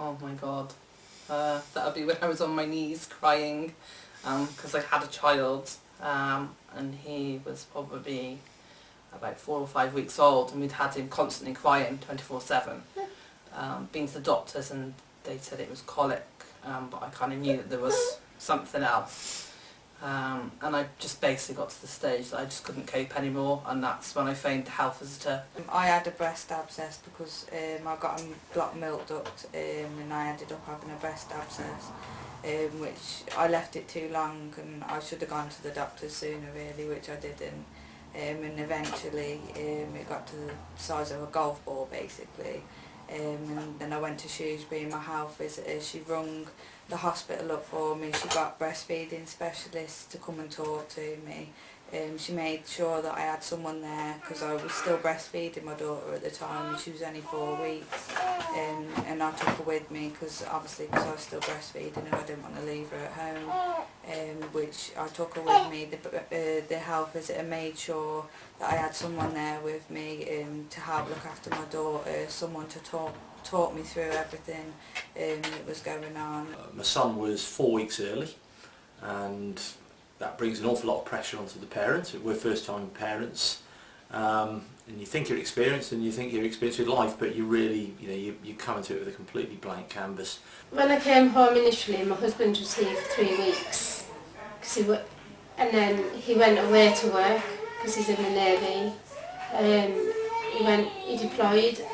Oh my God. That would be when I was on my knees crying because I had a child and he was probably about 4 or 5 weeks old, and we'd had him constantly crying 24/7. Been to the doctors and they said it was colic, but I kind of knew that there was something else. And I just basically got to the stage that I just couldn't cope anymore, and that's when I phoned the health visitor. I had a breast abscess because I got a blocked milk duct, and I ended up having a breast abscess, which I left it too long, and I should have gone to the doctor sooner really, which I didn't. And eventually it got to the size of a golf ball basically. And then I went to Shrewsbury, my health visitor, she rung the hospital up for me, she got breastfeeding specialists to come and talk to me. She made sure that I had someone there because I was still breastfeeding my daughter at the time and she was only 4 weeks. And I took her with me because obviously I was still breastfeeding her, I didn't want to leave her at home. Which I took her with me. The health visitor made sure that I had someone there with me to help look after my daughter, someone to talk me through everything that was going on. My son was 4 weeks early, and that brings an awful lot of pressure onto the parents. We're first time parents, and you think you're experienced and you think you're experienced with life, but you really, you come into it with a completely blank canvas. When I came home initially, my husband was here for 3 weeks, and then he went away to work because he's in the Navy. He deployed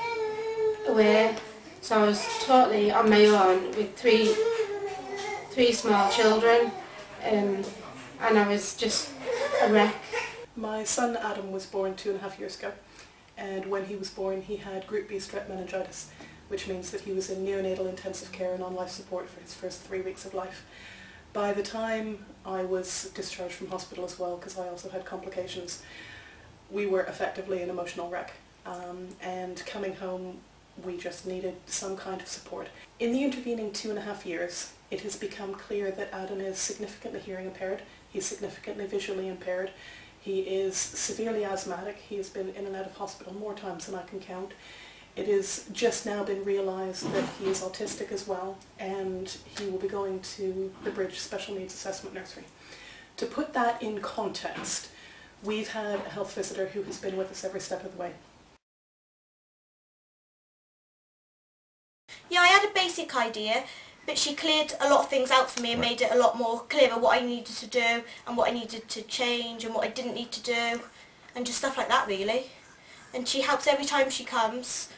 away, so I was totally on my own with three small children, and I was just a wreck. My son Adam was born 2.5 years ago, and when he was born he had group B strep meningitis, which means that he was in neonatal intensive care and on life support for his first 3 weeks of life. By the time I was discharged from hospital as well, because I also had complications, we were effectively an emotional wreck, and coming home we just needed some kind of support. In the intervening 2.5 years, it has become clear that Adam is significantly hearing impaired, he's significantly visually impaired, he is severely asthmatic, he has been in and out of hospital more times than I can count. It has just now been realised that he is autistic as well, and he will be going to the Bridge Special Needs Assessment Nursery. To put that in context, we've had a health visitor who has been with us every step of the way. Yeah, I had a basic idea, but she cleared a lot of things out for me and made it a lot more clearer what I needed to do and what I needed to change and what I didn't need to do, and just stuff like that really. And she helps every time she comes.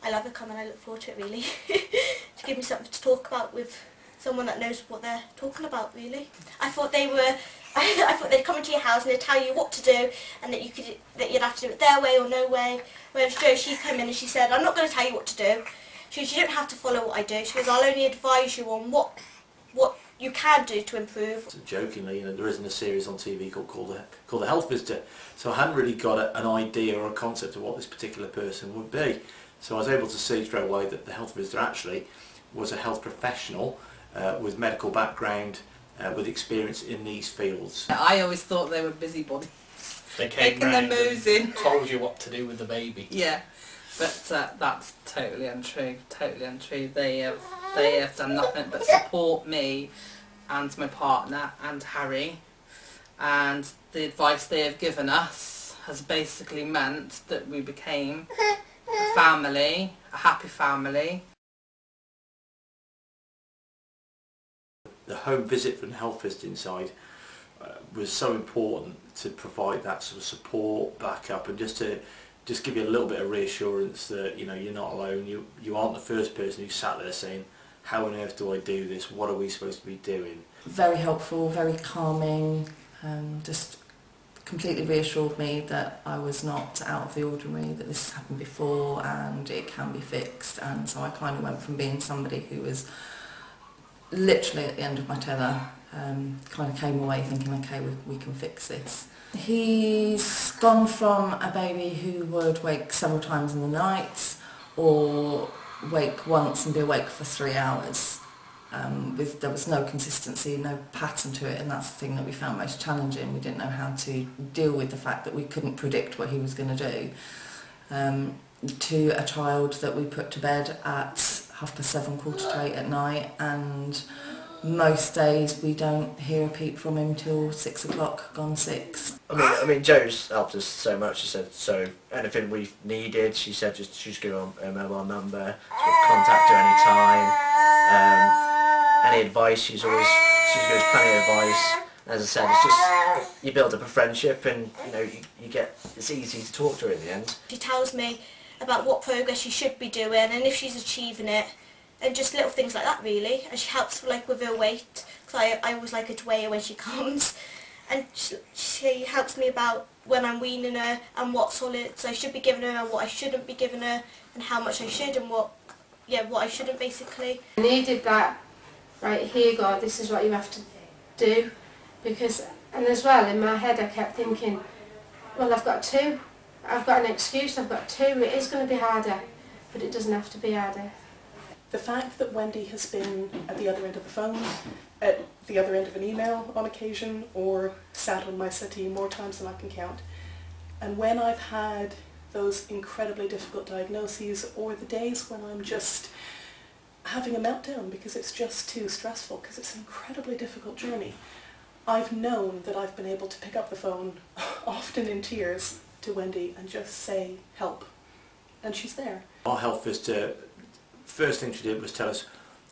I love her coming, I look forward to it really. To give me something to talk about with someone that knows what they're talking about really. I thought they'd come into your house and they'd tell you what to do, and that you'd have to do it their way or no way. Whereas Jo, she came in and she said, I'm not going to tell you what to do. She goes, you don't have to follow what I do. She goes, I'll only advise you on what you can do to improve. So jokingly, there isn't a series on TV called the Health Visitor, so I hadn't really got an idea or a concept of what this particular person would be. So I was able to see straight away that the health visitor actually was a health professional with medical background, with experience in these fields. I always thought they were busybodies. They came Taking their moves in. Told you what to do with the baby. Yeah, but that's totally untrue. Totally untrue. They have done nothing but support me and my partner and Harry, and the advice they have given us has basically meant that we became a family, a happy family. The home visit from the health visiting side was so important to provide that sort of support, backup, and just give you a little bit of reassurance that you're not alone. You aren't the first person who sat there saying, how on earth do I do this? What are we supposed to be doing? Very helpful, very calming, just completely reassured me that I was not out of the ordinary, that this has happened before and it can be fixed. And so I kind of went from being somebody who was literally at the end of my tether, kind of came away thinking, okay, we can fix this. He's gone from a baby who would wake several times in the night or wake once and be awake for 3 hours. There was no consistency, no pattern to it, and that's the thing that we found most challenging. We didn't know how to deal with the fact that we couldn't predict what he was going to do. To a child that we put to bed at 7:30, 8:15 at night, and most days we don't hear a peep from him till 6 o'clock, gone 6. I mean, Jo's helped us so much. She said, so anything we've needed, she said just give her mobile number, so contact her anytime. Any advice, she gives plenty of advice. As I said, it's just, you build up a friendship, and you know, it's easy to talk to her in the end. She tells me about what progress she should be doing and if she's achieving it, and just little things like that really. And she helps like with her weight, because I always like her to weigh her when she comes. And she helps me about when I'm weaning her and what solids I should be giving her and what I shouldn't be giving her, and how much I should and what I shouldn't basically. And he did that, right, here you go, this is what you have to do. Because, and as well, in my head I kept thinking, well, I've got 2. I've got an excuse, I've got 2. It is going to be harder, but it doesn't have to be harder. The fact that Wendy has been at the other end of the phone, at the other end of an email on occasion, or sat on my settee more times than I can count. And when I've had those incredibly difficult diagnoses, or the days when I'm just having a meltdown because it's just too stressful, because it's an incredibly difficult journey, I've known that I've been able to pick up the phone, often in tears, to Wendy and just say, help. And she's there. Our health visitor, first thing she did was tell us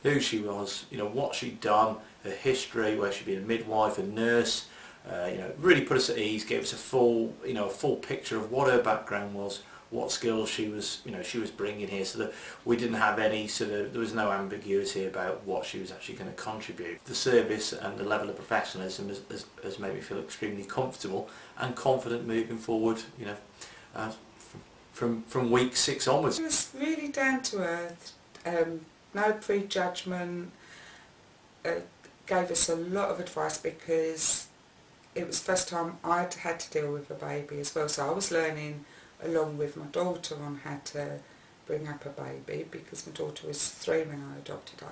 who she was, you know, what she'd done, her history, where she'd been a midwife, a nurse, you know, really put us at ease, gave us a full picture of what her background was, what skills she was bringing here, so that we didn't have any there was no ambiguity about what she was actually going to contribute. The service and the level of professionalism has made me feel extremely comfortable and confident moving forward, you know, from week 6 onwards. It was really down to earth, no prejudgment, gave us a lot of advice because it was the first time I'd had to deal with a baby as well, so I was learning along with my daughter on how to bring up a baby, because my daughter was 3 when I adopted her.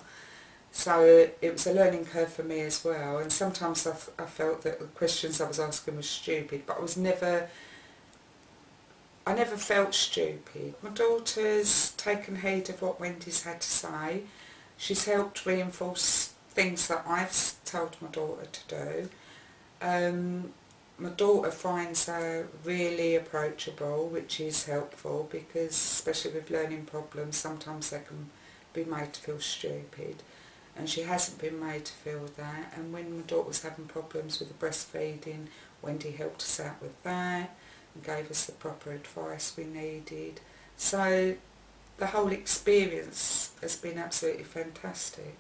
So it was a learning curve for me as well, and sometimes I felt that the questions I was asking were stupid, but I never felt stupid. My daughter's taken heed of what Wendy's had to say. She's helped reinforce things that I've told my daughter to do. My daughter finds her really approachable, which is helpful, because especially with learning problems, sometimes they can be made to feel stupid, and she hasn't been made to feel that. And when my daughter was having problems with the breastfeeding, Wendy helped us out with that and gave us the proper advice we needed. So the whole experience has been absolutely fantastic.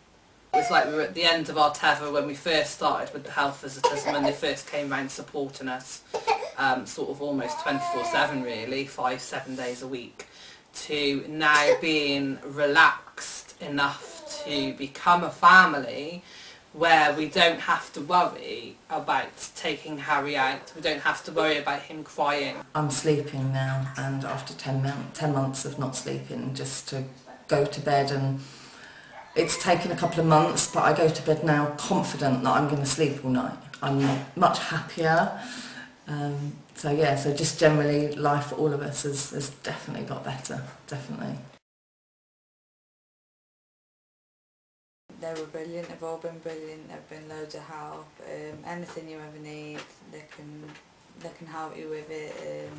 It was like we were at the end of our tether when we first started with the health visitors, and when they first came round supporting us, sort of almost 24/7 really, 5-7 days a week, to now being relaxed enough to become a family where we don't have to worry about taking Harry out, we don't have to worry about him crying. I'm sleeping now, and after 10 months of not sleeping, just to go to bed, and it's taken a couple of months, but I go to bed now confident that I'm going to sleep all night. I'm much happier. So just generally life for all of us has definitely got better, definitely. They were brilliant, they've all been brilliant, they've been loads of help. Anything you ever need, they can help you with it.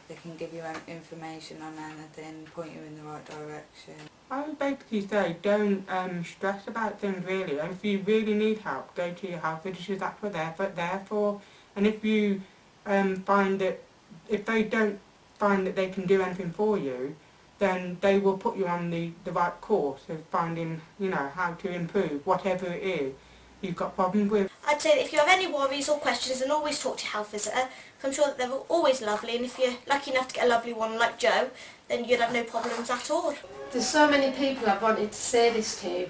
They can give you information on anything, point you in the right direction. I would basically say don't stress about things really, and if you really need help, go to your health visitors. That's what they're there for. And if you find that, if they don't find that they can do anything for you, then they will put you on the right course of finding, you know, how to improve whatever it is you've got problems with. I'd say that if you have any worries or questions, then always talk to your health visitor, because I'm sure that they're always lovely, and if you're lucky enough to get a lovely one like Jo, then you'd have no problems at all. There's so many people I've wanted to say this to.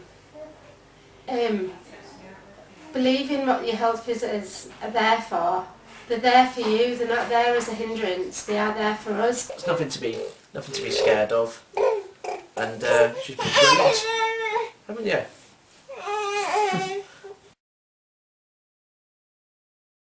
Believe in what your health visitors are there for. They're there for you, they're not there as a hindrance, they are there for us. It's nothing to be scared of, and she's been brilliant. I mean, yeah.